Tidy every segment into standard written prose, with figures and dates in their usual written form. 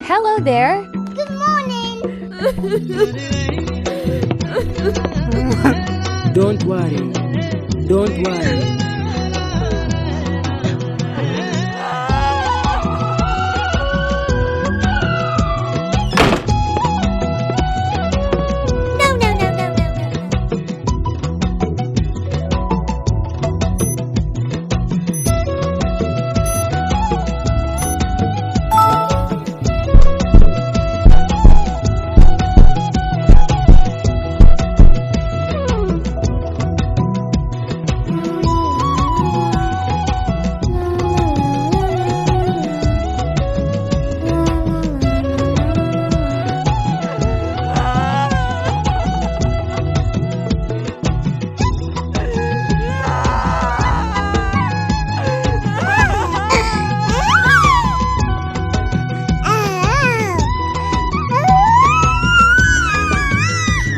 Hello there. Good morning. Don't worry. Don't worry.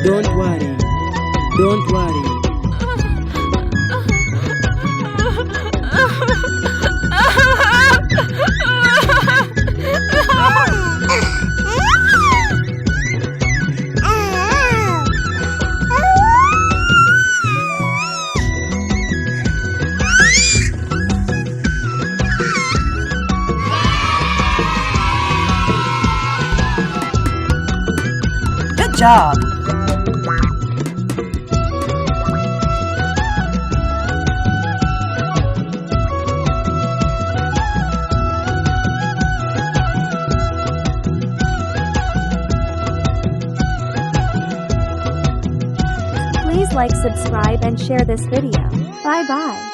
Don't worry. Don't worry. Good job. Please like, subscribe and share this video. Bye bye.